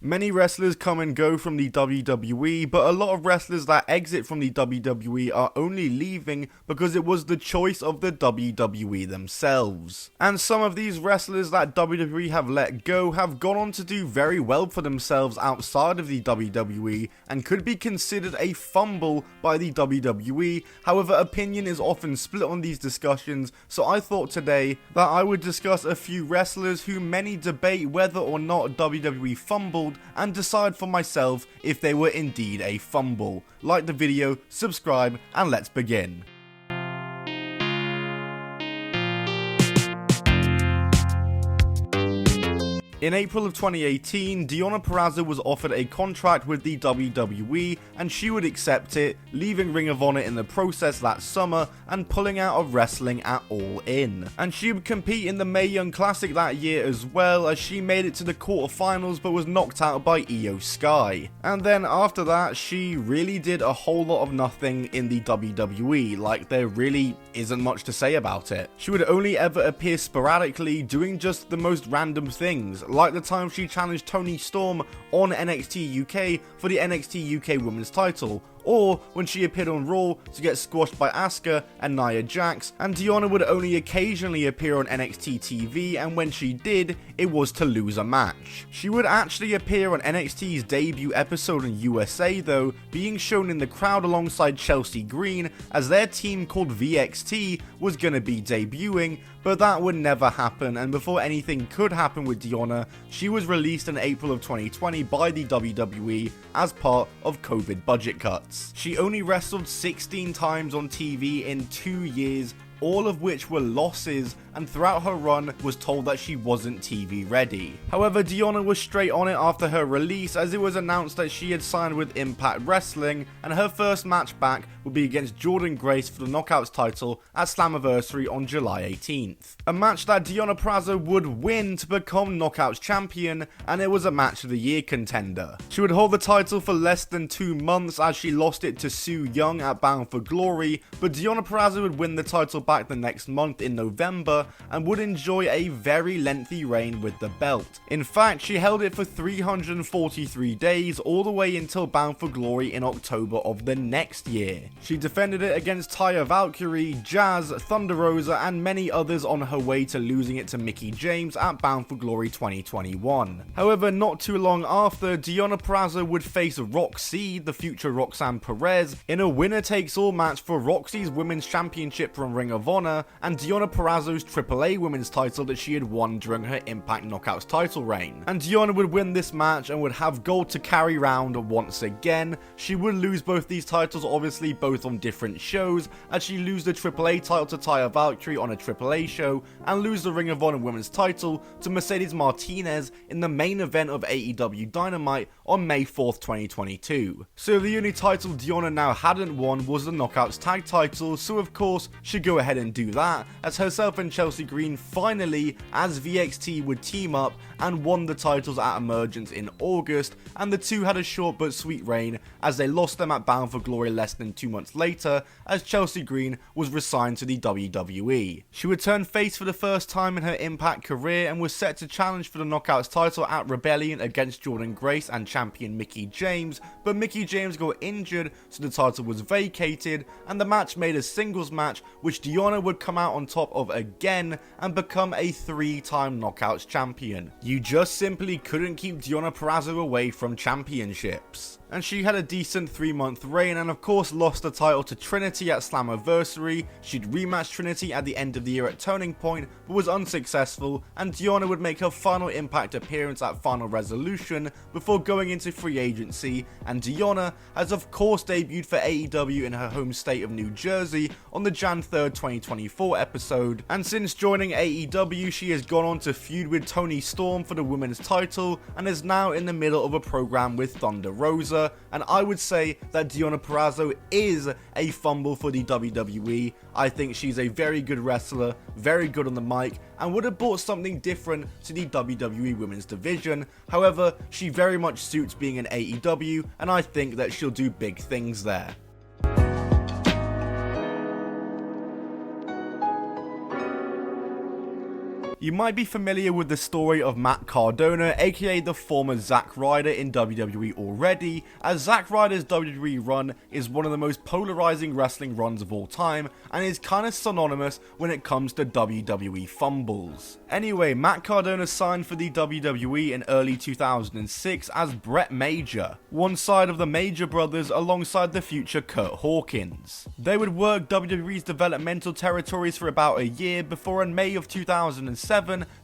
Many wrestlers come and go from the WWE, but a lot of wrestlers that exit from the WWE are only leaving because it was the choice of the WWE themselves. And some of these wrestlers that WWE have let go have gone on to do very well for themselves outside of the WWE and could be considered a fumble by the WWE. However, opinion is often split on these discussions, so I thought today that I would discuss a few wrestlers who many debate whether or not WWE fumbled and decide for myself if they were indeed a fumble. Like the video, subscribe, and let's begin. In April of 2018, Deonna Purrazzo was offered a contract with the WWE and she would accept it, leaving Ring of Honor in the process that summer and pulling out of wrestling at All In. And she would compete in the Mae Young Classic that year as well, as she made it to the quarterfinals but was knocked out by Io Sky. And then after that, she really did a whole lot of nothing in the WWE, like there really isn't much to say about it. She would only ever appear sporadically, doing just the most random things, like the time she challenged Toni Storm on NXT UK for the NXT UK Women's title, or when she appeared on Raw to get squashed by Asuka and Nia Jax, and Deonna would only occasionally appear on NXT TV, and when she did, it was to lose a match. She would actually appear on NXT's debut episode in USA though, being shown in the crowd alongside Chelsea Green, as their team called VXT was gonna be debuting, but that would never happen, and before anything could happen with Deonna, she was released in April of 2020 by the WWE as part of COVID budget cuts. She only wrestled 16 times on TV in 2 years, all of which were losses, and throughout her run was told that she wasn't TV ready. However, Deonna was straight on it after her release, as it was announced that she had signed with Impact Wrestling, and her first match back would be against Jordynne Grace for the Knockouts title at Slammiversary on July 18th. A match that Deonna Purrazzo would win to become Knockouts champion, and it was a match of the year contender. She would hold the title for less than 2 months as she lost it to Su Yung at Bound for Glory, but Deonna Purrazzo would win the title back the next month in November and would enjoy a very lengthy reign with the belt. In fact, she held it for 343 days, all the way until Bound for Glory in October of the next year. She defended it against Taya Valkyrie, Jazz, Thunder Rosa, and many others on her way to losing it to Mickie James at Bound for Glory 2021. However, not too long after, Deonna Purrazzo would face Roxy, the future Roxanne Perez, in a winner-takes-all match for Roxy's Women's Championship from Ring of Honor and Deonna Purrazzo's AAA Women's title that she had won during her Impact Knockouts title reign. And Deonna would win this match and would have gold to carry round once again. She would lose both these titles, obviously both on different shows, as she lose the AAA title to Taya Valkyrie on a AAA show and lose the Ring of Honor Women's title to Mercedes Martinez in the main event of AEW Dynamite on May 4th, 2022. So the only title Deonna now hadn't won was the Knockouts tag title, so of course she'd go ahead and do that, as herself and Chelsea Green finally, as VXT, would team up and won the titles at Emergence in August, and the two had a short but sweet reign as they lost them at Bound for Glory less than 2 months later, as Chelsea Green was resigned to the WWE. She would turn face for the first time in her Impact career and was set to challenge for the Knockouts title at Rebellion against Jordynne Grace and champion Mickie James, but Mickie James got injured, so the title was vacated, and the match made a singles match, which Deonna would come out on top of again and become a 3-time Knockouts champion. You just simply couldn't keep Deonna Purrazzo away from championships. And she had a decent 3-month reign and of course lost the title to Trinity at Slammiversary. She'd rematch Trinity at the end of the year at Turning Point but was unsuccessful, and Deonna would make her final Impact appearance at Final Resolution before going into free agency, and Deonna has of course debuted for AEW in her home state of New Jersey on the Jan 3rd 2024 episode, and since joining AEW she has gone on to feud with Toni Storm for the women's title and is now in the middle of a program with Thunder Rosa. And I would say that Deonna Purrazzo is a fumble for the WWE. I think she's a very good wrestler, very good on the mic, and would have brought something different to the WWE Women's division. However, she very much suits being in AEW, and I think that she'll do big things there. You might be familiar with the story of Matt Cardona, aka the former Zack Ryder in WWE already, as Zack Ryder's WWE run is one of the most polarizing wrestling runs of all time, and is kinda synonymous when it comes to WWE Fumbles. Anyway, Matt Cardona signed for the WWE in early 2006 as Brett Major, one side of the Major brothers alongside the future Kurt Hawkins. They would work WWE's developmental territories for about a year before in May of 2007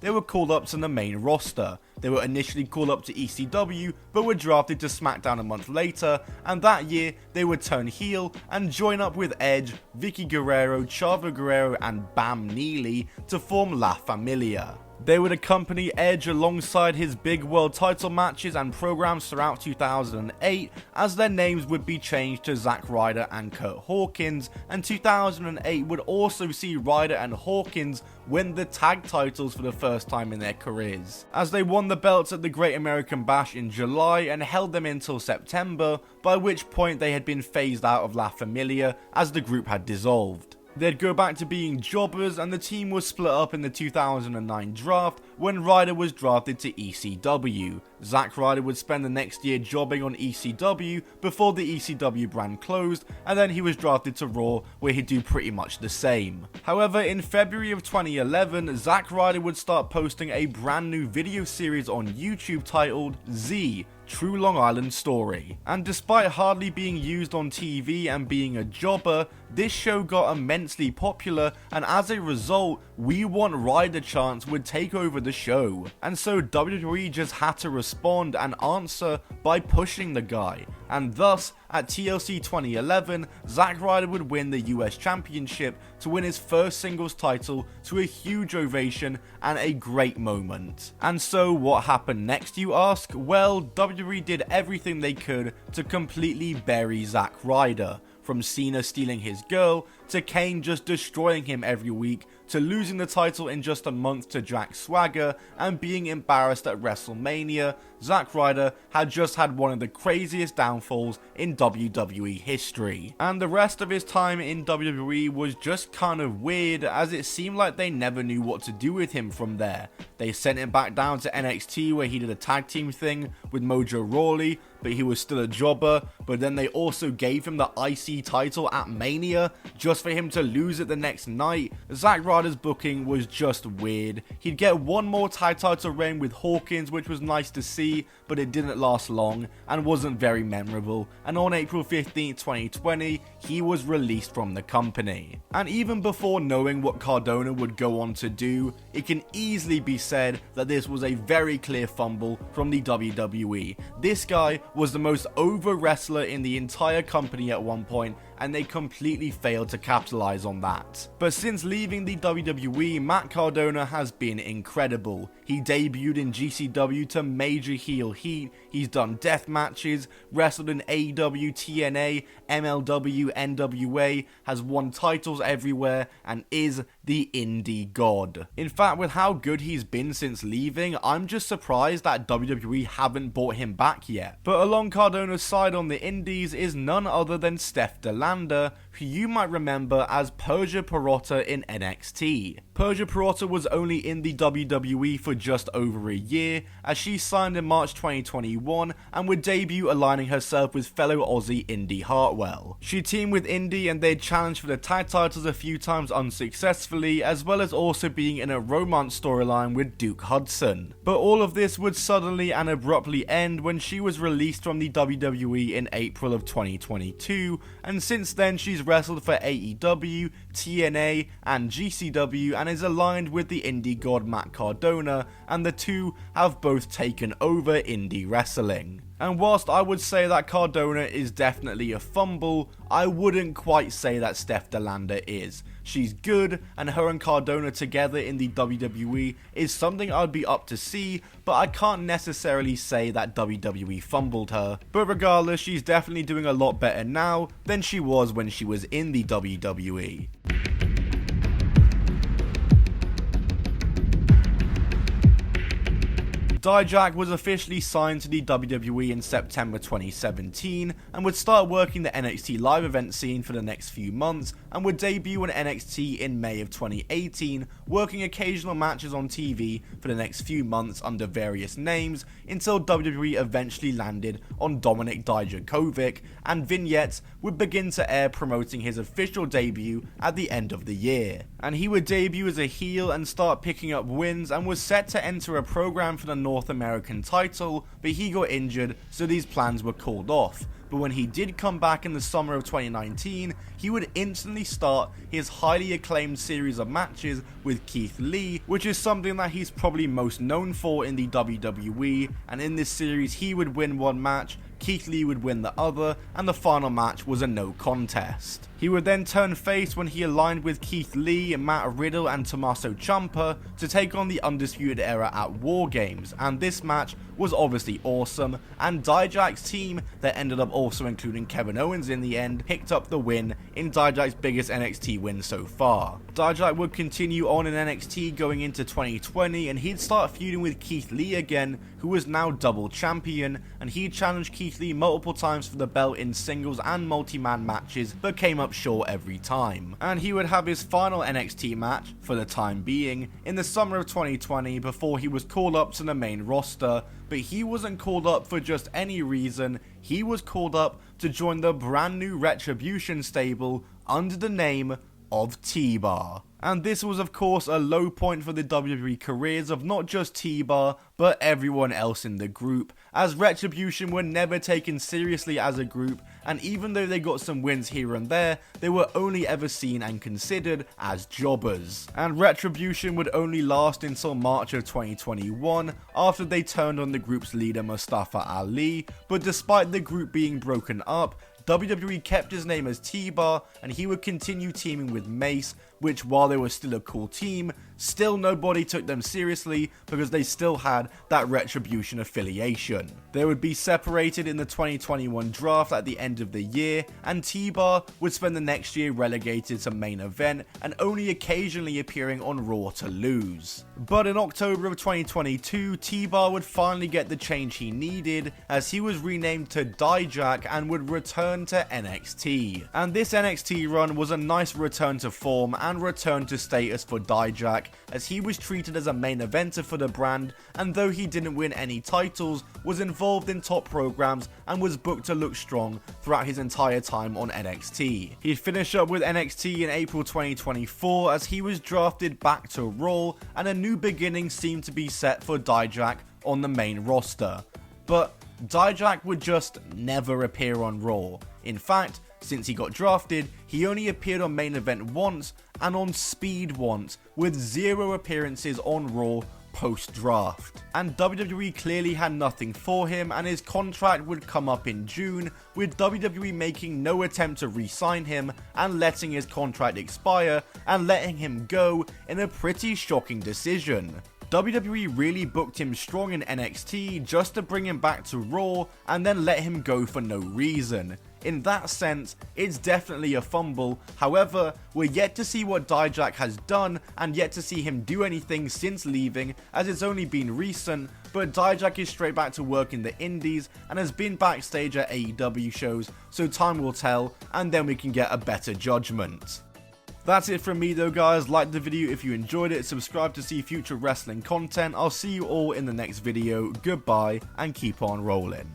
they were called up to the main roster. They were initially called up to ECW but were drafted to SmackDown a month later, and that year they would turn heel and join up with Edge, Vicky Guerrero, Chavo Guerrero and Bam Neely to form La Familia. They would accompany Edge alongside his big world title matches and programs throughout 2008, as their names would be changed to Zack Ryder and Kurt Hawkins, and 2008 would also see Ryder and Hawkins win the tag titles for the first time in their careers, as they won the belts at the Great American Bash in July and held them until September, by which point they had been phased out of La Familia as the group had dissolved. They'd go back to being jobbers, and the team was split up in the 2009 draft when Ryder was drafted to ECW. Zack Ryder would spend the next year jobbing on ECW before the ECW brand closed, and then he was drafted to Raw where he'd do pretty much the same. However, in February of 2011, Zack Ryder would start posting a brand new video series on YouTube titled Z, True Long Island Story. And despite hardly being used on TV and being a jobber, this show got immensely popular, and as a result, We Want Ryder chants would take over the show. And so WWE just had to respond and answer by pushing the guy. And thus, at TLC 2011, Zack Ryder would win the US Championship to win his first singles title to a huge ovation and a great moment. And so what happened next, you ask? Well, WWE did everything they could to completely bury Zack Ryder. From Cena stealing his girl, to Kane just destroying him every week, to losing the title in just a month to Jack Swagger, and being embarrassed at WrestleMania, Zack Ryder had just had one of the craziest downfalls in WWE history. And the rest of his time in WWE was just kind of weird, as it seemed like they never knew what to do with him from there. They sent him back down to NXT where he did a tag team thing with Mojo Rawley, but he was still a jobber, but then they also gave him the IC title at Mania just for him to lose it the next night. Zack Ryder's booking was just weird. He'd get one more tag title reign with Hawkins, which was nice to see, but it didn't last long and wasn't very memorable, and on April 15, 2020, he was released from the company. And even before knowing what Cardona would go on to do, it can easily be said that this was a very clear fumble from the WWE. This guy was the most over wrestler in the entire company at one point, and they completely failed to capitalize on that. But since leaving the WWE, Matt Cardona has been incredible. He debuted in GCW to major heel heat, he's done death matches, wrestled in AEW, TNA, MLW, NWA, has won titles everywhere, and is the indie god. In fact, with how good he's been since leaving, I'm just surprised that WWE haven't brought him back yet. But along Cardona's side on the indies is none other than Steph DeLander, who you might remember as Persia Pirotta in NXT. Persia Pirotta was only in the WWE for just over a year, as she signed in March 2021 and would debut aligning herself with fellow Aussie Indy Hartwell. She teamed with Indy and they'd challenged for the tag titles a few times unsuccessfully, as well as also being in a romance storyline with Duke Hudson. But all of this would suddenly and abruptly end when she was released from the WWE in April of 2022, and since then she's wrestled for AEW, TNA and GCW and is aligned with the indie god Matt Cardona, and the two have both taken over indie wrestling. And whilst I would say that Cardona is definitely a fumble, I wouldn't quite say that Steph DeLander is. She's good, and her and Cardona together in the WWE is something I'd be up to see, but I can't necessarily say that WWE fumbled her. But regardless, she's definitely doing a lot better now than she was when she was in the WWE. Dijak was officially signed to the WWE in September 2017 and would start working the NXT live event scene for the next few months and would debut on NXT in May of 2018, working occasional matches on TV for the next few months under various names until WWE eventually landed on Dominik Dijakovic, and vignettes would begin to air promoting his official debut at the end of the year. And he would debut as a heel and start picking up wins and was set to enter a program for the North American title, but he got injured, so these plans were called off. But when he did come back in the summer of 2019, he would instantly start his highly acclaimed series of matches with Keith Lee, which is something that he's probably most known for in the WWE, and in this series he would win one match, Keith Lee would win the other, and the final match was a no contest. He would then turn face when he aligned with Keith Lee, Matt Riddle and Tommaso Ciampa to take on the Undisputed Era at War Games, and this match was obviously awesome, and Dijak's team, that ended up also including Kevin Owens in the end, picked up the win in Dijak's biggest NXT win so far. Dijak would continue on in NXT going into 2020, and he'd start feuding with Keith Lee again, who was now double champion, and he challenged Keith Lee multiple times for the belt in singles and multi-man matches, but came up short every time. And he would have his final NXT match, for the time being, in the summer of 2020 before he was called up to the main roster, but he wasn't called up for just any reason. He was called up to join the brand new Retribution stable under the name of T-Bar. And this was of course a low point for the WWE careers of not just T-Bar, but everyone else in the group, as Retribution were never taken seriously as a group, and even though they got some wins here and there, they were only ever seen and considered as jobbers. And Retribution would only last until March of 2021, after they turned on the group's leader Mustafa Ali, but despite the group being broken up, WWE kept his name as T-Bar, and he would continue teaming with Mace, which, while they were still a cool team, still nobody took them seriously because they still had that Retribution affiliation. They would be separated in the 2021 draft at the end of the year, and T-Bar would spend the next year relegated to main event and only occasionally appearing on Raw to lose. But in October of 2022, T-Bar would finally get the change he needed, as he was renamed to Dijak and would return to NXT. And this NXT run was a nice return to form and return to status for Dijak, as he was treated as a main eventer for the brand, and though he didn't win any titles, was involved in top programs and was booked to look strong throughout his entire time on NXT. He'd finish up with NXT in April 2024 as he was drafted back to Raw, and a new beginning seemed to be set for Dijak on the main roster. But Dijak would just never appear on Raw. In fact, since he got drafted, he only appeared on main event once and on Speed once, with 0 appearances on Raw post-draft. And WWE clearly had nothing for him, and his contract would come up in June, with WWE making no attempt to re-sign him and letting his contract expire and letting him go in a pretty shocking decision. WWE really booked him strong in NXT just to bring him back to Raw and then let him go for no reason. In that sense, it's definitely a fumble. However, we're yet to see what Dijak has done and yet to see him do anything since leaving, as it's only been recent, but Dijak is straight back to work in the indies and has been backstage at AEW shows, so time will tell and then we can get a better judgment. That's it from me though guys. Like the video if you enjoyed it, subscribe to see future wrestling content. I'll see you all in the next video, goodbye and keep on rolling.